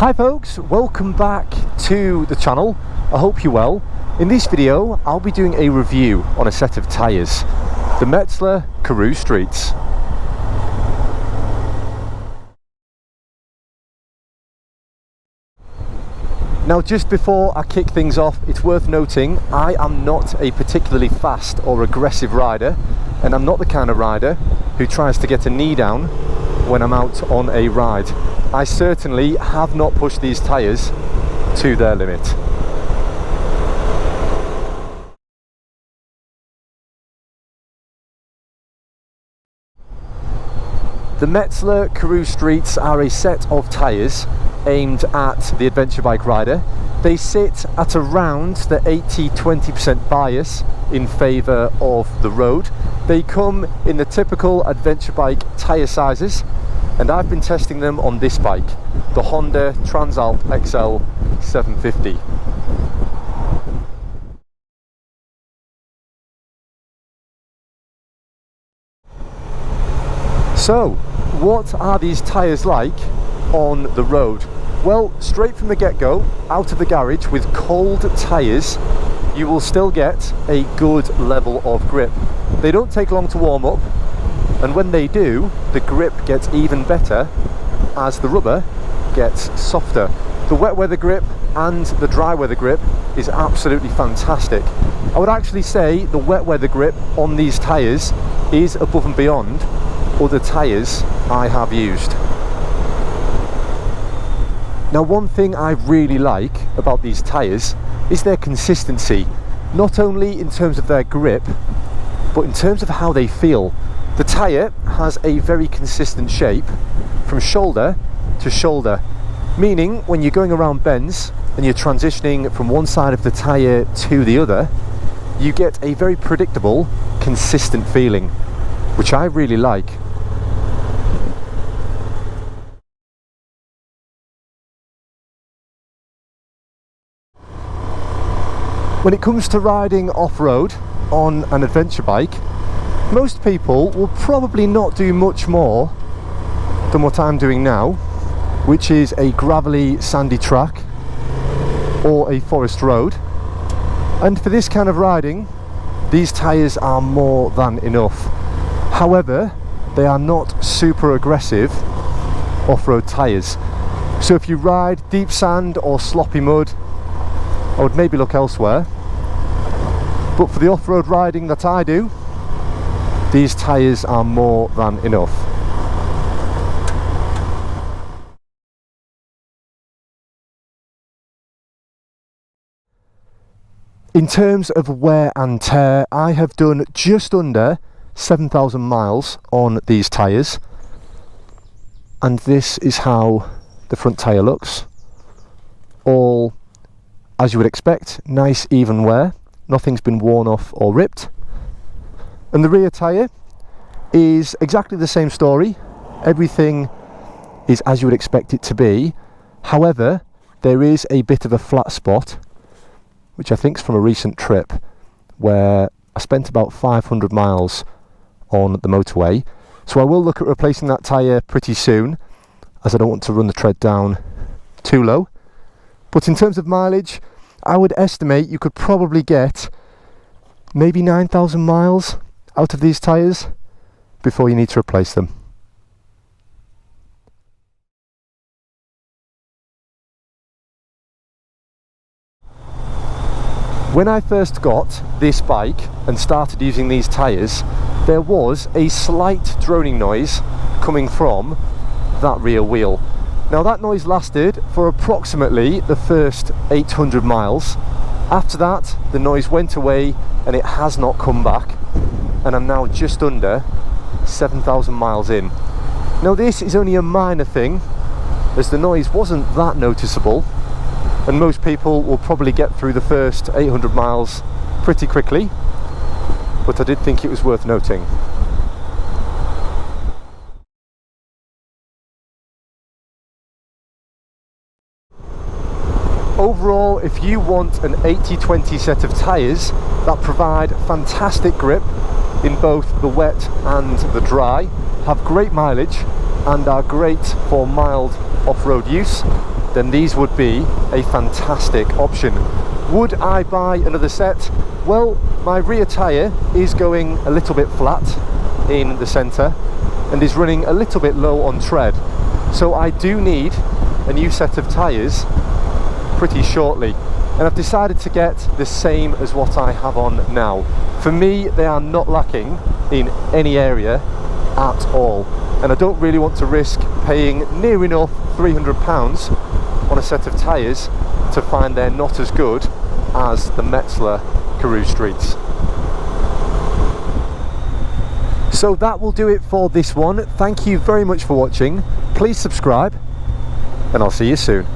Hi folks, welcome back to the channel. I hope you're well. In this video I'll be doing a review on a set of tyres, the Metzler Karoo Streets. Now just before I kick things off, it's worth noting I am not a particularly fast or aggressive rider, and I'm not the kind of rider who tries to get a knee down when I'm out on a ride. I certainly have not pushed these tyres to their limit. The Metzler Karoo Streets are a set of tyres aimed at the adventure bike rider. They sit at around the 80-20% bias in favour of the road. They come in the typical adventure bike tyre sizes, and I've been testing them on this bike, the Honda Transalp XL 750. So, what are these tyres like on the road? Well, straight from the get-go, out of the garage with cold tyres, you will still get a good level of grip. They don't take long to warm up, and when they do, the grip gets even better as the rubber gets softer. The wet weather grip and the dry weather grip is absolutely fantastic. I would actually say the wet weather grip on these tyres is above and beyond other tyres I have used. Now, one thing I really like about these tyres is their consistency, not only in terms of their grip, but in terms of how they feel. The tyre has a very consistent shape from shoulder to shoulder, meaning when you're going around bends and you're transitioning from one side of the tyre to the other, you get a very predictable, consistent feeling, which I really like. When it comes to riding off-road on an adventure bike, most people will probably not do much more than what I'm doing now, which is a gravelly, sandy track or a forest road. And for this kind of riding, these tyres are more than enough. However, they are not super aggressive off-road tyres. So if you ride deep sand or sloppy mud, I would maybe look elsewhere. But for the off-road riding that I do, these tyres are more than enough. In terms of wear and tear, I have done just under 7,000 miles on these tyres, and this is how the front tyre looks. All, as you would expect, nice even wear. Nothing's been worn off or ripped. And the rear tyre is exactly the same story. Everything is as you would expect it to be. However, there is a bit of a flat spot, which I think is from a recent trip where I spent about 500 miles on the motorway. So I will look at replacing that tyre pretty soon, as I don't want to run the tread down too low. But in terms of mileage, I would estimate you could probably get maybe 9,000 miles out of these tyres before you need to replace them. When I first got this bike and started using these tyres, there was a slight droning noise coming from that rear wheel. Now that noise lasted for approximately the first 800 miles. After that, the noise went away and it has not come back, and I'm now just under 7,000 miles in. Now this is only a minor thing, as the noise wasn't that noticeable, and most people will probably get through the first 800 miles pretty quickly, but I did think it was worth noting. Overall, if you want an 80-20 set of tyres that provide fantastic grip in both the wet and the dry, have great mileage and are great for mild off-road use, then these would be a fantastic option. Would I buy another set? Well, my rear tyre is going a little bit flat in the centre and is running a little bit low on tread, so I do need a new set of tyres pretty shortly, and I've decided to get the same as what I have on now. For me, they are not lacking in any area at all, and I don't really want to risk paying near enough £300 on a set of tyres to find they're not as good as the Metzler Karoo Streets. So that will do it for this one. Thank you very much for watching. Please subscribe, and I'll see you soon.